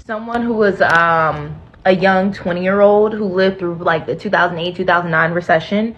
someone who was a young 20-year-old who lived through like the 2008 2009 recession,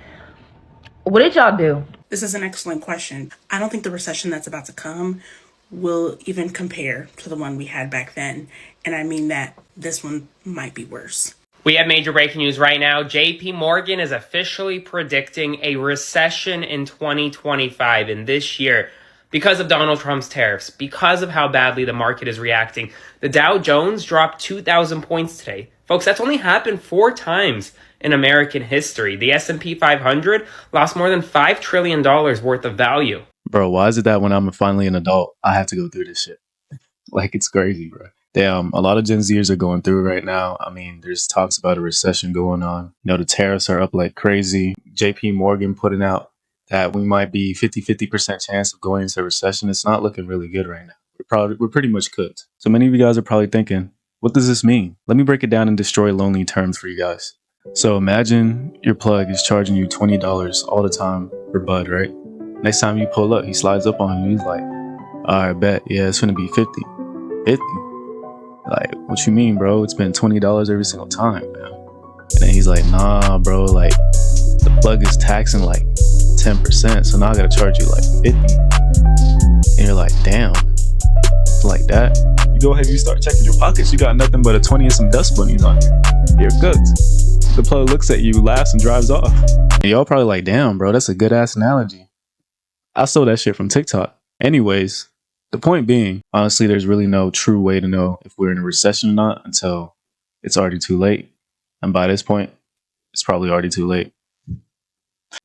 what did y'all do? This is an excellent question. I don't think the recession that's about to come will even compare to the one we had back then. And I mean that this one might be worse. We have major breaking news right now. JP Morgan is officially predicting a recession in 2025 in this year because of Donald Trump's tariffs, because of how badly the market is reacting. The Dow Jones dropped 2,000 points today. Folks, that's only happened 4 times in American history. The S&P 500 lost more than $5 trillion worth of value. Bro, why is it that when I'm finally an adult, I have to go through this shit? Like, it's crazy, bro. Damn, a lot of Gen Zers are going through it right now. I mean, there's talks about a recession going on. You know, the tariffs are up like crazy. JP Morgan putting out that we might be 50% chance of going into a recession. It's not looking really good right now. We're pretty much cooked. So many of you guys are probably thinking, what does this mean? Let me break it down in destroy lonely terms for you guys. So imagine your plug is charging you $20 all the time for Bud, right? Next time you pull up, he slides up on you. He's like, all right, bet. Yeah, it's going to be 50. 50? Like, what you mean, bro? It's been $20 every single time, man. And then he's like, nah, bro. Like, the plug is taxing like 10%. So now I got to charge you like 50. And you're like, damn. Like that. You go ahead and you start checking your pockets. You got nothing but a 20 and some dust bunnies on you. You're cooked. The plug looks at you, laughs, and drives off. And y'all probably like, damn, bro, that's a good ass analogy. I stole that shit from TikTok. Anyways, the point being, honestly, there's really no true way to know if we're in a recession or not until it's already too late. And by this point, it's probably already too late.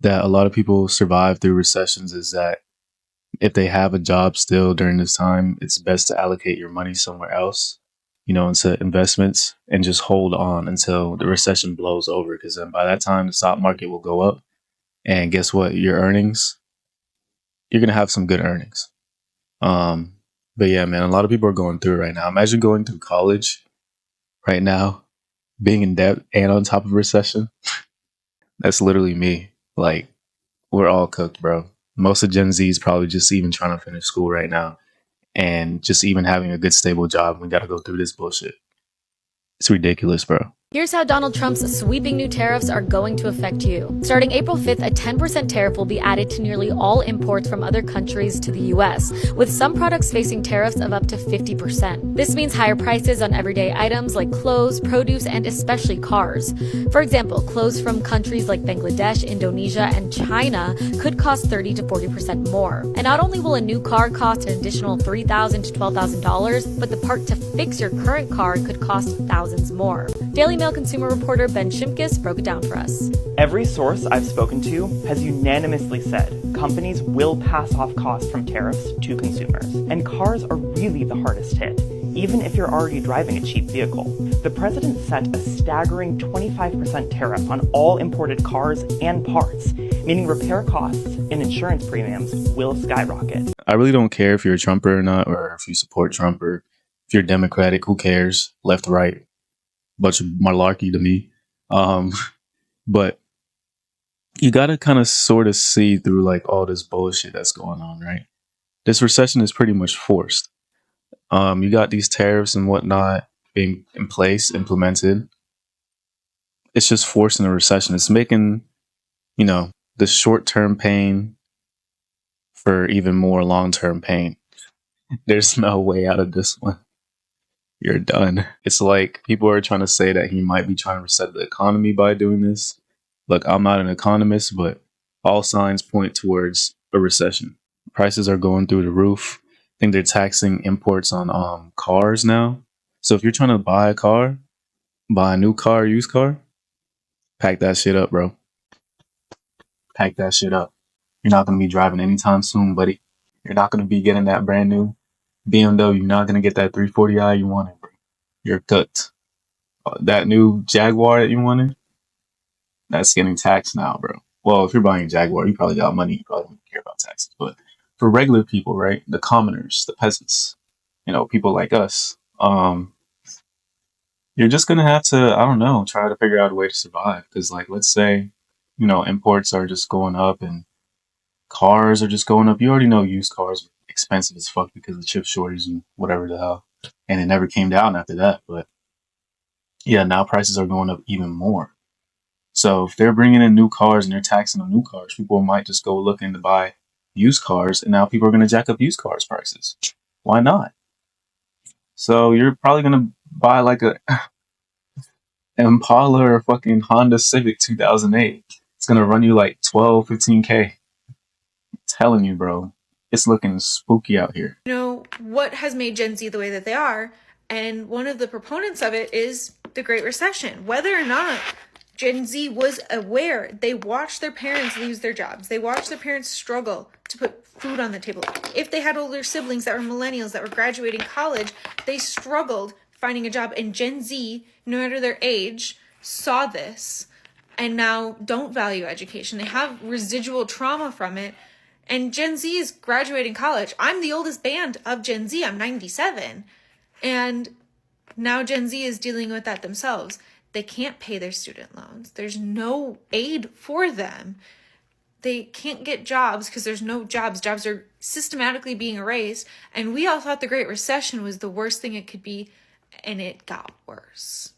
That a lot of people survive through recessions is that if they have a job still during this time, it's best to allocate your money somewhere else, you know, into investments and just hold on until the recession blows over. Because then by that time, the stock market will go up. And guess what? Your earnings, you're going to have some good earnings. But yeah, man, a lot of people are going through it right now. Imagine going through college right now, being in debt and on top of a recession. That's literally me. Like, we're all cooked, bro. Most of Gen Z is probably just even trying to finish school right now and just even having a good, stable job. We got to go through this bullshit. It's ridiculous, bro. Here's how Donald Trump's sweeping new tariffs are going to affect you. Starting April 5th, a 10% tariff will be added to nearly all imports from other countries to the US, with some products facing tariffs of up to 50%. This means higher prices on everyday items like clothes, produce, and especially cars. For example, clothes from countries like Bangladesh, Indonesia, and China could cost 30 to 40% more. And not only will a new car cost an additional $3,000 to $12,000, but the part to fix your current car could cost thousands more. Daily Mail consumer reporter Ben Shimkus broke it down for us. Every source I've spoken to has unanimously said companies will pass off costs from tariffs to consumers. And cars are really the hardest hit, even if you're already driving a cheap vehicle. The president set a staggering 25% tariff on all imported cars and parts, meaning repair costs and insurance premiums will skyrocket. I really don't care if you're a Trumper or not, or if you support Trump, or if you're Democratic, who cares? Left, right. Bunch of malarkey to me. But you gotta kind of sort of see through like all this bullshit that's going on, right? This recession is pretty much forced. You got these tariffs and whatnot being in place, implemented. It's just forcing a recession. It's making, you know, the short-term pain for even more long-term pain. There's no way out of this one. You're done. It's like people are trying to say that he might be trying to reset the economy by doing this. Look, I'm not an economist, but all signs point towards a recession. Prices are going through the roof. I think they're taxing imports on cars now. So if you're trying to buy a car, buy a new car, used car, pack that shit up, bro. Pack that shit up. You're not going to be driving anytime soon, buddy. You're not going to be getting that brand new BMW. You're not going to get that 340i you wanted, bro. You're cooked. That new Jaguar that you wanted, that's getting taxed now, bro. Well, if you're buying a Jaguar, you probably got money. You probably don't care about taxes. But for regular people, right, the commoners, the peasants, you know, people like us, you're just going to have to, I don't know, try to figure out a way to survive. Because, like, let's say, you know, imports are just going up and cars are just going up. You already know used cars are expensive as fuck because of chip shortage and whatever the hell. and it never came down after that. But yeah, now prices are going up even more. So if they're bringing in new cars and they're taxing on new cars, people might just go looking to buy used cars, and now people are going to jack up used cars prices. Why not? So you're probably going to buy like a Impala or a fucking Honda Civic 2008. It's going to run you like 12, 15K. Telling you, bro, it's looking spooky out here. You know, what has made Gen Z the way that they are? And one of the proponents of it is the Great Recession. Whether or not Gen Z was aware, they watched their parents lose their jobs. They watched their parents struggle to put food on the table. If they had older siblings that were millennials that were graduating college, they struggled finding a job. And Gen Z, no matter their age, saw this and now don't value education. They have residual trauma from it. And Gen Z is graduating college. I'm the oldest band of Gen Z. I'm 97. And now Gen Z is dealing with that themselves. They can't pay their student loans. There's no aid for them. They can't get jobs because there's no jobs. Jobs are systematically being erased. And we all thought the Great Recession was the worst thing it could be. And it got worse.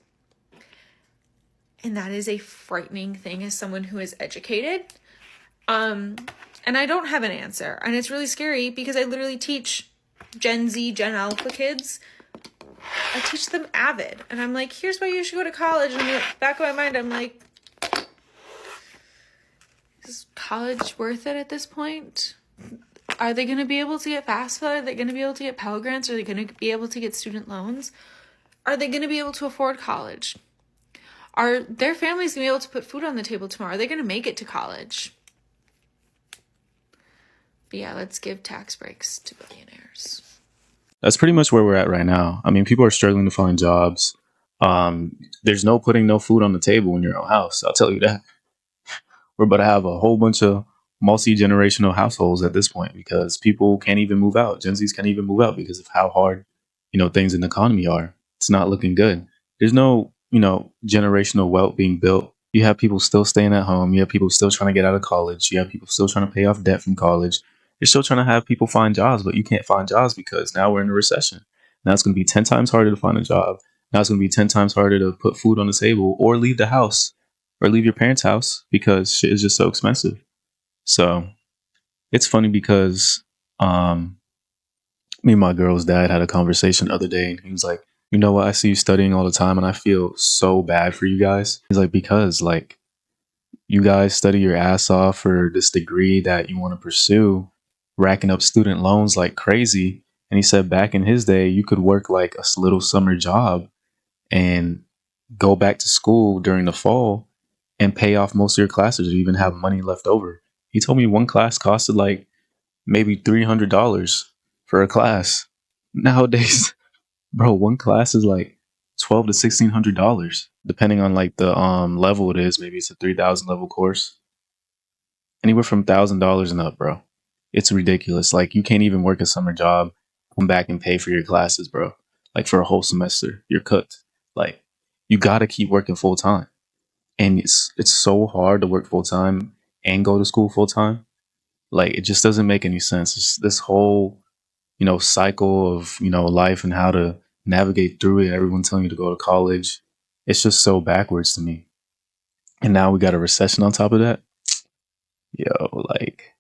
And that is a frightening thing as someone who is educated. And I don't have an answer. And it's really scary because I literally teach Gen Z, Gen Alpha kids. I teach them Avid. And I'm like, here's why you should go to college. And in the back of my mind, I'm like, is college worth it at this point? Are they going to be able to get FAFSA? Are they going to be able to get Pell Grants? Are they going to be able to get student loans? Are they going to be able to afford college? Are their families going to be able to put food on the table tomorrow? Are they going to make it to college? But yeah, let's give tax breaks to billionaires. That's pretty much where we're at right now. I mean, people are struggling to find jobs. There's no putting no food on the table in your own house. I'll tell you that. We're about to have a whole bunch of multi-generational households at this point because people can't even move out. Gen Zs can't even move out because of how hard, things in the economy are. It's not looking good. There's no, generational wealth being built. You have people still staying at home. You have people still trying to get out of college. You have people still trying to pay off debt from college. You're still trying to have people find jobs, but you can't find jobs because now we're in a recession. Now it's going to be 10 times harder to find a job. Now it's going to be 10 times harder to put food on the table or leave the house or leave your parents' house because shit is just so expensive. So it's funny because me and my girl's dad had a conversation the other day, and he was like, you know what? I see you studying all the time and I feel so bad for you guys. He's like, because you guys study your ass off for this degree that you want to pursue, racking up student loans like crazy. And he said back in his day, you could work like a little summer job and go back to school during the fall and pay off most of your classes or even have money left over. He told me one class costed like maybe $300 for a class. Nowadays, bro, one class is like $1,200 to $1,600, depending on like the level it is. Maybe it's a 3,000 level course. Anywhere from $1,000 and up, bro. It's ridiculous. Like you can't even work a summer job, come back and pay for your classes, bro. Like for a whole semester, you're cooked. Like you gotta keep working full time, and it's so hard to work full time and go to school full time. Like it just doesn't make any sense. It's this whole cycle of life and how to navigate through it. Everyone telling you to go to college. It's just so backwards to me. And now we got a recession on top of that. Yo, like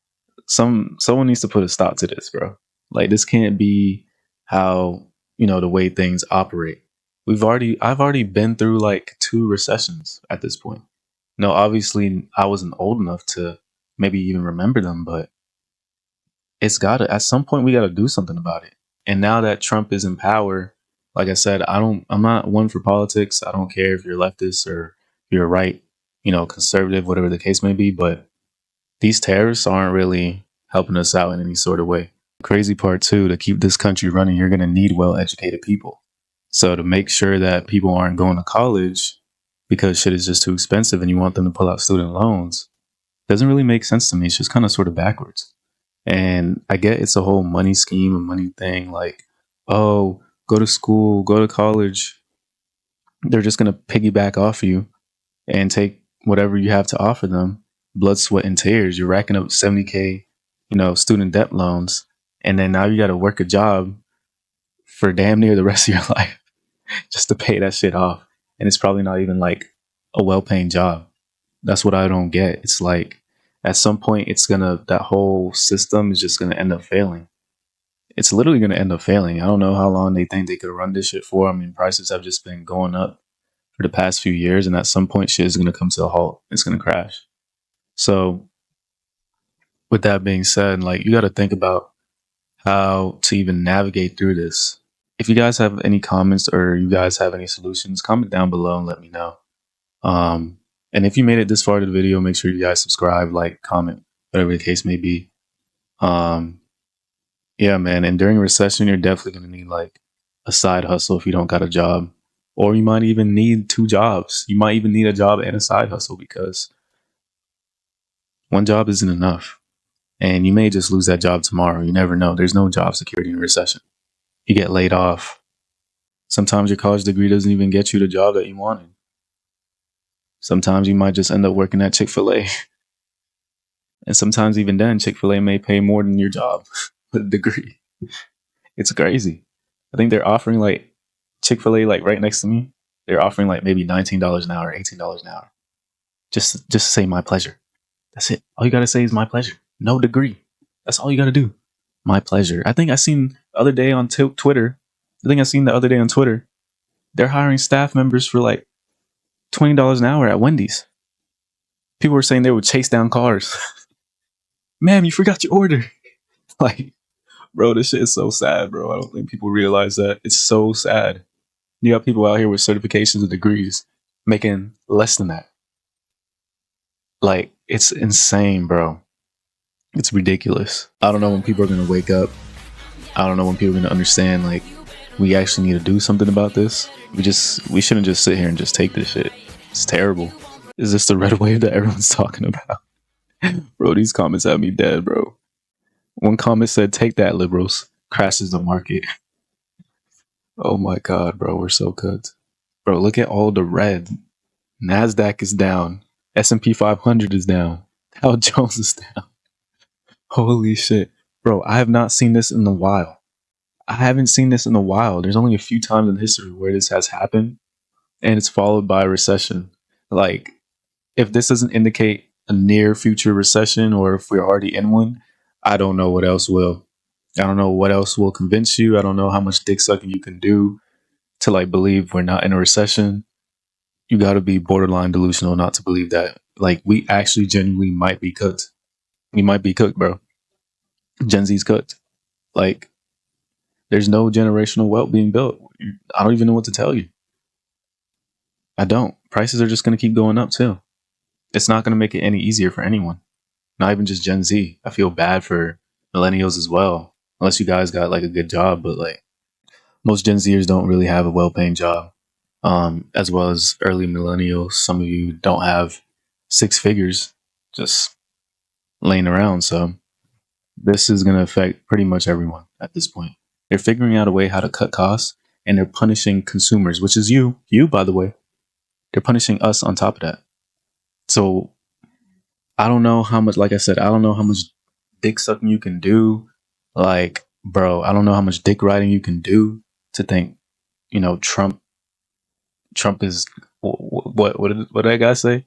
someone needs to put a stop to this, bro. Like this can't be how the way things operate. I've already been through like 2 recessions at this point. Obviously I wasn't old enough to maybe even remember them, but at some point we gotta do something about it. And now that Trump is in power, like I said, I'm not one for politics. I don't care if you're leftist or you're right, conservative, whatever the case may be, but these tariffs aren't really helping us out in any sort of way. Crazy part too, to keep this country running, you're gonna need well-educated people. So to make sure that people aren't going to college because shit is just too expensive and you want them to pull out student loans, doesn't really make sense to me. It's just kind of sort of backwards. And I get it's a whole money scheme, a money thing, like, oh, go to school, go to college. They're just going to piggyback off you and take whatever you have to offer them. Blood, sweat, and tears. You're racking up 70K, student debt loans. And then now you got to work a job for damn near the rest of your life just to pay that shit off. And it's probably not even like a well-paying job. That's what I don't get. It's like at some point that whole system is just gonna end up failing. It's literally gonna end up failing. I don't know how long they think they could run this shit for. I mean, prices have just been going up for the past few years, and at some point shit is gonna come to a halt. It's gonna crash. So with that being said, like, you gotta think about how to even navigate through this. If you guys have any comments or you guys have any solutions, comment down below and let me know. And if you made it this far to the video, make sure you guys subscribe, like, comment, whatever the case may be. Yeah, man. And during a recession, you're definitely going to need like a side hustle if you don't got a job. Or you might even need 2 jobs. You might even need a job and a side hustle because one job isn't enough. And you may just lose that job tomorrow. You never know. There's no job security in a recession. You get laid off. Sometimes your college degree doesn't even get you the job that you wanted. Sometimes you might just end up working at Chick-fil-A. And sometimes even then, Chick-fil-A may pay more than your job with a degree. It's crazy. I think they're offering like Chick-fil-A, like right next to me, they're offering like maybe $19 an hour, $18 an hour. Just to say my pleasure. That's it. All you got to say is my pleasure. No degree. That's all you got to do. My pleasure. I think I seen the other day on Twitter. They're hiring staff members for like $20 an hour at Wendy's. People were saying they would chase down cars. Ma'am, you forgot your order. Like, bro, this shit is so sad, bro. I don't think people realize that. It's so sad. You got people out here with certifications and degrees making less than that. Like, it's insane, bro. It's ridiculous. I don't know when people are going to wake up. I don't know when people are going to understand, like, we actually need to do something about this. We shouldn't just sit here and just take this shit. It's terrible. Is this the red wave that everyone's talking about? Bro, these comments have me dead, bro. One comment said, "Take that, liberals." Crashes the market. Oh my god, bro, we're so cooked. Bro, look at all the red. NASDAQ is down. S&P 500 is down. Dow Jones is down. Holy shit. Bro, I have not seen this in a while. I haven't seen this in a while. There's only a few times in history where this has happened, and it's followed by a recession. Like, if this doesn't indicate a near future recession, or if we're already in one, I don't know what else will. I don't know what else will convince you. I don't know how much dick sucking you can do to like believe we're not in a recession. You got to be borderline delusional not to believe that. Like, we actually genuinely might be cooked. We might be cooked, bro. Gen Z's cooked. Like, there's no generational wealth being built. I don't even know what to tell you. I don't. Prices are just going to keep going up too. It's not going to make it any easier for anyone. Not even just Gen Z. I feel bad for millennials as well. Unless you guys got like a good job, but like most Gen Zers don't really have a well-paying job. As well as early millennials. Some of you don't have 6 figures just laying around. So this is going to affect pretty much everyone at this point. They're figuring out a way how to cut costs, and they're punishing consumers, which is you, by the way. They're punishing us on top of that. So I don't know how much, like I said, I don't know how much dick sucking you can do. Like, bro, I don't know how much dick riding you can do to think, you know, Trump is, what did that guy say?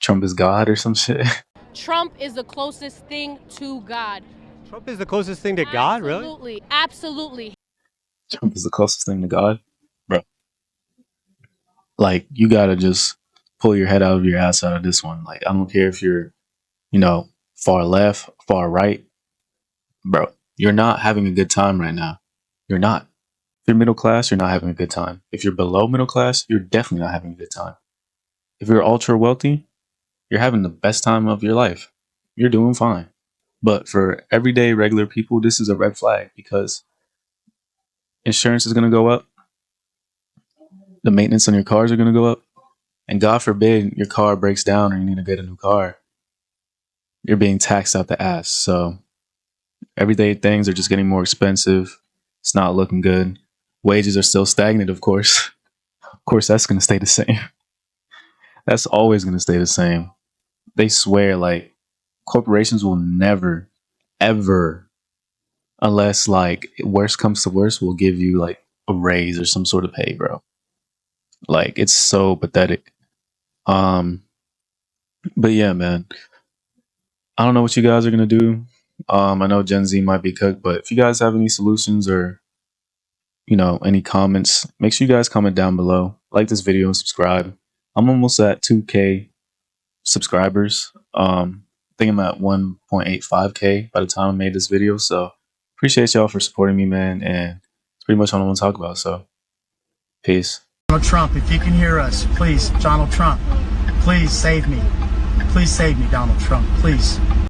Trump is God or some shit. Trump is the closest thing to God. Trump is the closest thing to God, really? Absolutely. Absolutely. Trump is the closest thing to God, bro. Like, you gotta just pull your head out of your ass out of this one. Like, I don't care if you're, you know, far left, far right, bro. You're not having a good time right now. You're not. If you're middle class, you're not having a good time. If you're below middle class, you're definitely not having a good time. If you're ultra wealthy, you're having the best time of your life. You're doing fine. But for everyday regular people, this is a red flag because insurance is going to go up. The maintenance on your cars are going to go up. And God forbid your car breaks down or you need to get a new car. You're being taxed out the ass. So everyday things are just getting more expensive. It's not looking good. Wages are still stagnant, of course. Of course, that's going to stay the same. That's always going to stay the same. They swear like corporations will never, ever unless like worst comes to worst, we'll give you like a raise or some sort of pay, bro. Like it's so pathetic. Um, but yeah, man, I don't know what you guys are gonna do. I know Gen Z might be cooked, but if you guys have any solutions or any comments, make sure you guys comment down below. Like this video and subscribe. I'm almost at 2K subscribers. I think I'm at 1.85K by the time I made this video. So appreciate y'all for supporting me, man. And it's pretty much all I want to talk about. So peace. Donald Trump, if you can hear us, please, Donald Trump, please save me. Please save me, Donald Trump, please.